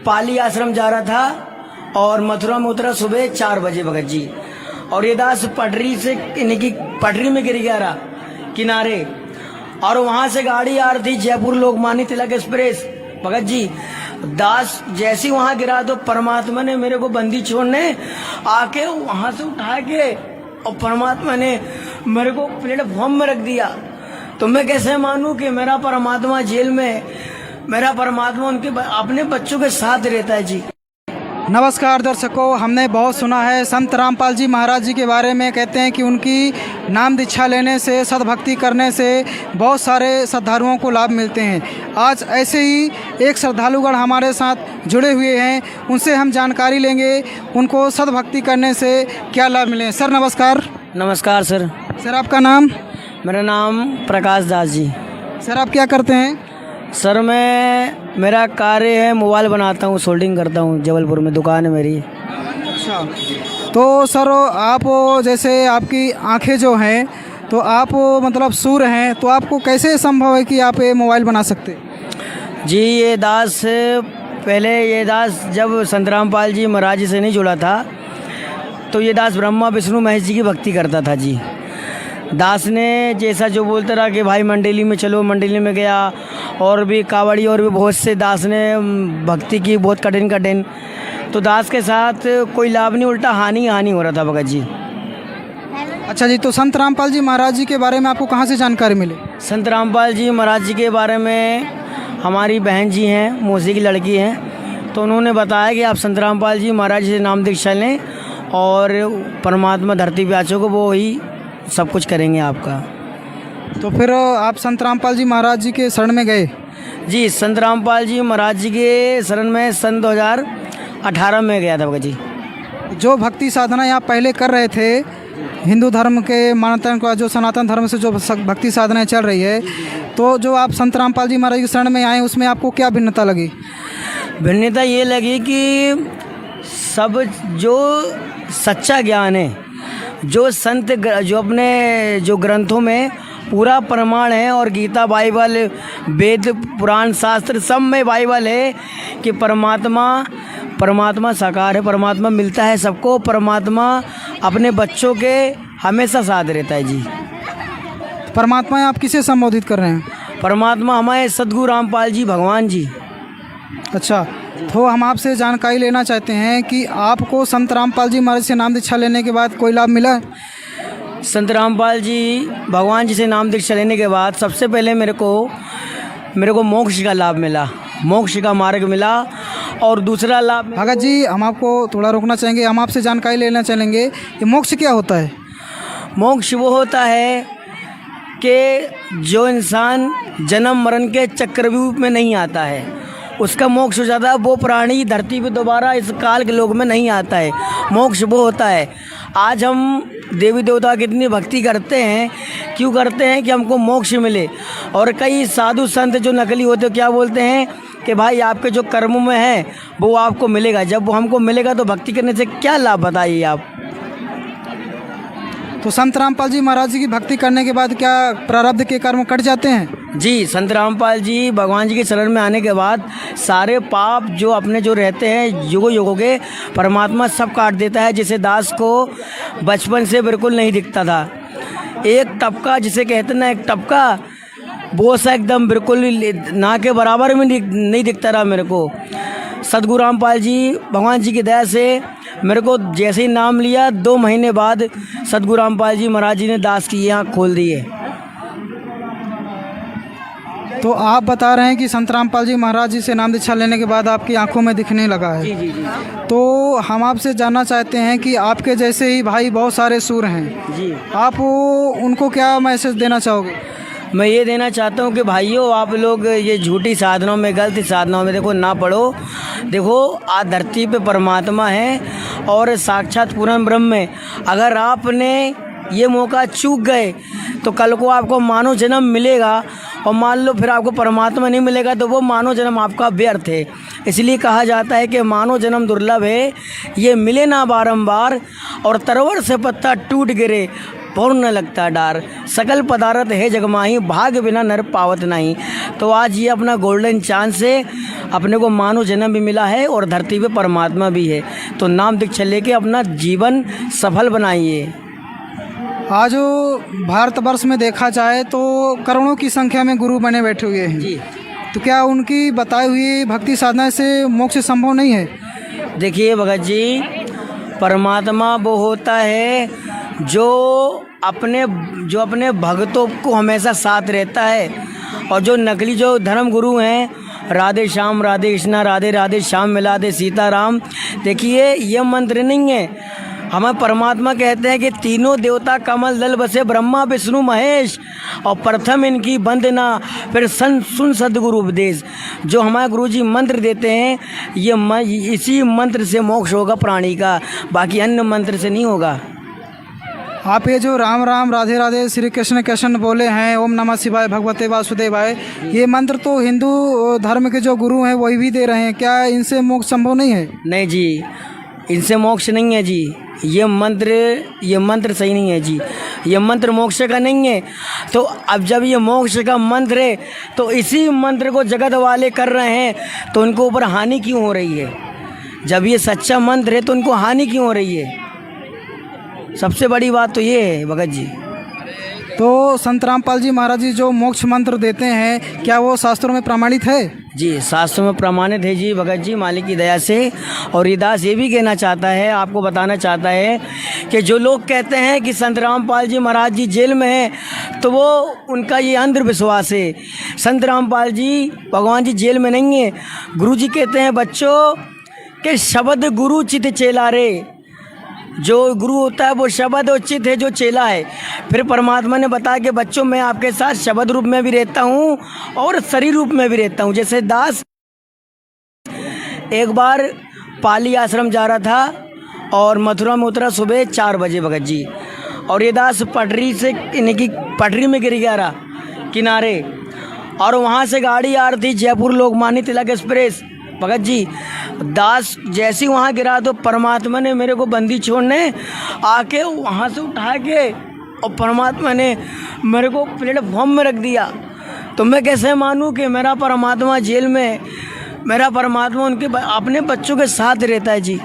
पाली आश्रम जा रहा था और मथुरा में उतरा सुबह 4 बजे भगत जी। और ये दास पटरी से यानी कि पटरी में गिर गया रहा किनारे, और वहां से गाड़ी आ रही थी जयपुर लोकमान्य तिलक एक्सप्रेस भगत जी। दास जैसे वहां गिरा तो परमात्मा ने मेरे को बंदी छोड़ने आके वहां से उठा के और परमात्मा ने मेरे को प्लेटफॉर्म में रख दिया। तो मैं कैसे मानूं कि मेरा परमात्मा जेल में, मेरा परमात्मा उनके अपने बच्चों के साथ रहता है जी। नमस्कार दर्शकों, हमने बहुत सुना है संत रामपाल जी महाराज जी के बारे में। कहते हैं कि उनकी नाम दीक्षा लेने से, सद्भक्ति करने से बहुत सारे श्रद्धालुओं को लाभ मिलते हैं। आज ऐसे ही एक श्रद्धालुगण हमारे साथ जुड़े हुए हैं, उनसे हम जानकारी लेंगे उनको सद्भक्ति करने से क्या लाभ मिले। सर नमस्कार। नमस्कार सर। सर आपका नाम? मेरा नाम प्रकाश दास जी। सर आप क्या करते हैं? सर मेरा कार्य है, मोबाइल बनाता हूँ, सोल्डिंग करता हूँ, जबलपुर में दुकान है मेरी। अच्छा, तो सर आप जैसे आपकी आंखें जो हैं, तो आप मतलब सूर हैं, तो आपको कैसे संभव है कि आप ये मोबाइल बना सकते? जी ये दास पहले ये दास जब संत रामपाल जी महाराज जी से नहीं जुड़ा था तो ये दास ब्रह्मा विष्णु महेश जी की भक्ति करता था जी। दास ने जैसा जो बोलता रहा कि भाई मंडली में चलो, मंडली में गया, और भी कावड़ी और भी बहुत से दास ने भक्ति की, बहुत कठिन। तो दास के साथ कोई लाभ नहीं, उल्टा हानि हो रहा था भगत जी। अच्छा जी, तो संत रामपाल जी महाराज जी के बारे में आपको कहाँ से जानकारी मिली? संत रामपाल जी महाराज जी के बारे में हमारी बहन जी हैं, मौसी की लड़की हैं, तो उन्होंने बताया कि आप संत रामपाल जी महाराज जी से नाम दीक्षा लें और परमात्मा धरती पे आचो को वो ही सब कुछ करेंगे आपका। तो फिर आप संत रामपाल जी महाराज जी के शरण में गए? जी संत रामपाल जी महाराज जी के शरण में सन 2018 में गया था भगत जी। जो भक्ति साधना आप पहले कर रहे थे, हिंदू धर्म के मान्यता का जो सनातन धर्म से जो भक्ति साधनाएं चल रही है, तो जो आप संत रामपाल जी महाराज के शरण में आए उसमें आपको क्या भिन्नता लगी? भिन्नता ये लगी कि सब जो सच्चा ज्ञान है, जो संत जो अपने जो ग्रंथों में पूरा प्रमाण है, और गीता, बाइबल, वेद, पुराण, शास्त्र सब में बाइबल है कि परमात्मा साकार है, परमात्मा मिलता है सबको, परमात्मा अपने बच्चों के हमेशा साथ रहता है जी। परमात्मा आप किसे संबोधित कर रहे हैं? परमात्मा हमारे सद्गुरु रामपाल जी भगवान जी। अच्छा, तो हम आपसे जानकारी लेना चाहते हैं कि आपको संत रामपाल जी महाराज से नाम दीक्षा लेने के बाद कोई लाभ मिला? संत रामपाल जी भगवान जी से नाम दीक्षा लेने के बाद सबसे पहले मेरे को मोक्ष का लाभ मिला, मोक्ष का मार्ग मिला। और दूसरा लाभ भगत जी, हम आपको थोड़ा रोकना चाहेंगे, हम आपसे जानकारी लेना चाहेंगे कि मोक्ष क्या होता है? मोक्ष वो होता है कि जो इंसान जन्म मरण के चक्रव्यूह में नहीं आता है उसका मोक्ष हो जाता है। वो प्राणी धरती पे दोबारा इस काल के लोक में नहीं आता है। मोक्ष वो होता है। आज हम देवी देवता की इतनी भक्ति करते हैं, क्यों करते हैं? कि हमको मोक्ष मिले। और कई साधु संत जो नकली होते हैं क्या बोलते हैं कि भाई आपके जो कर्मों में है वो आपको मिलेगा। जब वो हमको मिलेगा तो भक्ति करने से क्या लाभ बताइए आप? तो संत रामपाल जी महाराज जी की भक्ति करने के बाद क्या प्रारब्ध के कर्म कट जाते हैं? जी, संत रामपाल जी भगवान जी के शरण में आने के बाद सारे पाप जो अपने जो रहते हैं युगों के, परमात्मा सब काट देता है। जिसे दास को बचपन से बिल्कुल नहीं दिखता था, एक टपका जिसे कहते हैं ना, एक टपका, वो सा एकदम बिल्कुल ना के बराबर में नहीं दिखता रहा मेरे को। सद्गुरु रामपाल जी भगवान जी की दया से मेरे को जैसे ही नाम लिया 2 महीने बाद सद्गुरु रामपाल जी महाराज जी ने दास की आँख खोल दी है। तो आप बता रहे हैं कि संत रामपाल जी महाराज जी से नाम दीक्षा लेने के बाद आपकी आंखों में दिखने लगा है। जी। तो हम आपसे जानना चाहते हैं कि आपके जैसे ही भाई बहुत सारे सूर हैं जी, आप उनको क्या मैसेज देना चाहोगे? मैं ये देना चाहता हूँ कि भाइयों, आप लोग ये झूठी साधनाओं में, गलत साधनाओं में देखो ना पड़ो। देखो आज धरती पे परमात्मा है और साक्षात पूर्ण ब्रह्म है। अगर आपने ये मौका चूक गए तो कल को आपको मानव जन्म मिलेगा, और मान लो फिर आपको परमात्मा नहीं मिलेगा तो वो मानव जन्म आपका व्यर्थ है। इसलिए कहा जाता है कि मानव जन्म दुर्लभ है, ये मिले ना बारंबार, और तरवर से पत्ता टूट गिरे पौर न लगता डार, सकल पदार्थ है जगमाही, भाग बिना नर पावत नहीं। तो आज ये अपना गोल्डन चांस से अपने को मानव जन्म भी मिला है और धरती पे परमात्मा भी है। तो नाम दीक्षा लेके अपना जीवन सफल बनाइए। आज भारतवर्ष में देखा जाए तो करोड़ों की संख्या में गुरु बने बैठे हुए हैं जी। तो क्या उनकी बताई हुई भक्ति साधना से मोक्ष संभव नहीं है? देखिए भगत जी, परमात्मा वो होता है जो अपने भक्तों को हमेशा साथ रहता है, और जो नकली जो धर्म गुरु हैं, राधे श्याम राधे कृष्णा राधे राधे श्याम मिला दे सीताराम, देखिए ये मंत्र नहीं है। हमें परमात्मा कहते हैं कि तीनों देवता कमल दल बसे, ब्रह्मा विष्णु महेश, और प्रथम इनकी वंदना, फिर सुन सद्गुरु उपदेश। जो हमारे गुरुजी मंत्र देते हैं, इसी मंत्र से मोक्ष होगा प्राणी का, बाकी अन्य मंत्र से नहीं होगा। आप ये जो राम राम राधे राधे श्री कृष्ण कृष्ण बोले हैं, ओम नमः शिवाय भगवते वासुदेवाय, ये मंत्र तो हिंदू धर्म के जो गुरु हैं वही भी दे रहे हैं, क्या इनसे मोक्ष संभव नहीं है? नहीं जी, इनसे मोक्ष नहीं है जी। ये मंत्र सही नहीं है जी, ये मंत्र मोक्ष का नहीं है। तो अब जब ये मोक्ष का मंत्र है तो इसी मंत्र को जगत वाले कर रहे हैं, तो उनको ऊपर हानि क्यों हो रही है? जब ये सच्चा मंत्र है तो उनको हानि क्यों हो रही है? सबसे बड़ी बात तो ये है भगत जी। तो संत रामपाल जी महाराज जी जो मोक्ष मंत्र देते हैं, क्या वो शास्त्रों में प्रमाणित है? जी, शास्त्रों में प्रमाणित है जी भगत जी, मालिक की दया से। और ये दास ये भी कहना चाहता है, आपको बताना चाहता है कि जो लोग कहते हैं कि संत रामपाल जी महाराज जी जेल में हैं, तो वो उनका ये अंधविश्वास है। संत रामपाल जी भगवान जी जेल में नहीं है। गुरु जी कहते हैं बच्चों कि शब्द गुरु चित चेला रे, जो गुरु होता है वो शब्द और चित्त है जो चेला है। फिर परमात्मा ने बताया कि बच्चों मैं आपके साथ शब्द रूप में भी रहता हूँ और शरीर रूप में भी रहता हूँ। जैसे दास एक बार पाली आश्रम जा रहा था और मथुरा में उतरा सुबह 4 बजे भगत जी, और ये दास पटरी में गिर गया रहा किनारे, और वहाँ से गाड़ी आ रही थी जयपुर लोकमान्य तिलक एक्सप्रेस भगत जी। दास जैसे ही वहाँ गिरा तो परमात्मा ने मेरे को बंदी छोड़ने आके वहाँ से उठा के, और परमात्मा ने मेरे को प्लेटफॉर्म में रख दिया। तो मैं कैसे मानूँ कि मेरा परमात्मा जेल में, मेरा परमात्मा उनके अपने बच्चों के साथ रहता है जी।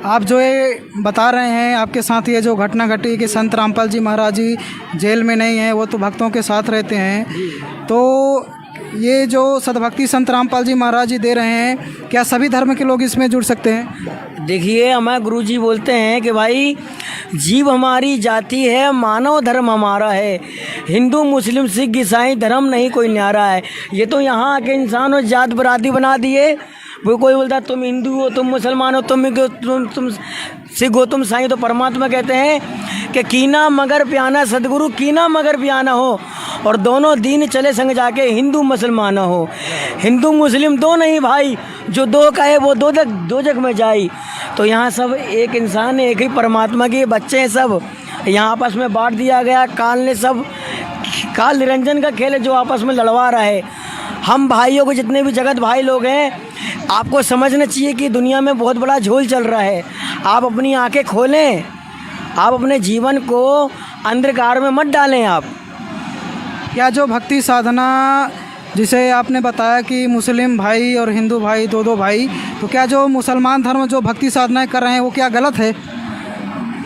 आप जो ये बता रहे हैं आपके साथ ये जो घटना घटी कि संत रामपाल जी महाराज जी जेल में नहीं हैं, वो तो भक्तों के साथ रहते हैं, तो ये जो सद्भक्ति संत रामपाल जी महाराज जी दे रहे हैं, क्या सभी धर्म के लोग इसमें जुड़ सकते हैं? देखिए, हमारे गुरु जी बोलते हैं कि भाई जीव हमारी जाति है, मानव धर्म हमारा है, हिंदू मुस्लिम सिख ईसाई धर्म नहीं कोई न्यारा है। ये तो यहाँ आके इंसान और जात बराती बना दिए। वो कोई बोलता तुम हिंदू हो, तुम मुसलमान हो, तुम सिख हो, तुम साईं। तो परमात्मा कहते हैं कि कीना मगर प्याना, सदगुरु कीना मगर प्याना हो, और दोनों दीन चले संग जाके हिंदू मुसलमान हो। हिंदू मुस्लिम दो नहीं भाई, जो दो का है वो दो जग में जाई। तो यहाँ सब एक इंसान है, एक ही परमात्मा के बच्चे हैं सब। यहाँ आपस में बांट दिया गया, काल ने सब, काल निरंजन का खेल है जो आपस में लड़वा रहा है। हम भाइयों को, जितने भी जगत भाई लोग हैं, आपको समझना चाहिए कि दुनिया में बहुत बड़ा झोल चल रहा है। आप अपनी आंखें खोलें, आप अपने जीवन को अंधकार में मत डालें। आप क्या जो भक्ति साधना जिसे आपने बताया कि मुस्लिम भाई और हिंदू भाई दो भाई, तो क्या जो मुसलमान धर्म जो भक्ति साधनाएं कर रहे हैं वो क्या गलत है?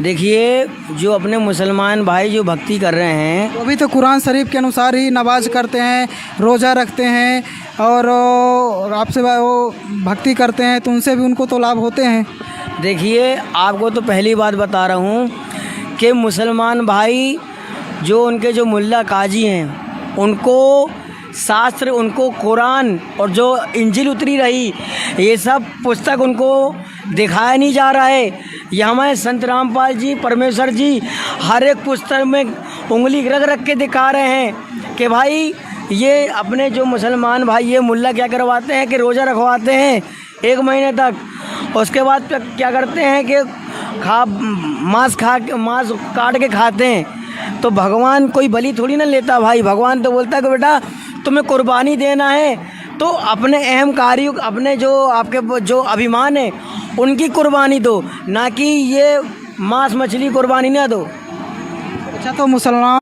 देखिए, जो अपने मुसलमान भाई जो भक्ति कर रहे हैं वो भी तो कुरान शरीफ के अनुसार ही नमाज करते हैं, रोज़ा रखते हैं और आपसे वो भक्ति करते हैं, तो उनसे भी उनको तो लाभ होते हैं। देखिए, आपको तो पहली बात बता रहा हूँ कि मुसलमान भाई जो उनके जो मुल्ला काजी हैं, उनको शास्त्र, उनको कुरान और जो इंजिल उतरी रही, ये सब पुस्तक उनको दिखाया नहीं जा रहा है। ये हमारे संत रामपाल जी परमेश्वर जी हर एक पुस्तक में उंगली रख रख के दिखा रहे हैं कि भाई ये अपने जो मुसलमान भाई ये मुल्ला क्या करवाते हैं कि रोज़ा रखवाते हैं 1 महीने तक। उसके बाद क्या करते हैं कि मांस काट के खाते हैं। तो भगवान कोई बलि थोड़ी ना लेता भाई, भगवान तो बोलता है कि बेटा तुम्हें कुर्बानी देना है तो अपने अहम कार्यों, अपने जो आपके जो अभिमान है उनकी कुर्बानी दो, ना कि ये मांस मछली कुर्बानी ना दो। अच्छा, तो मुसलमान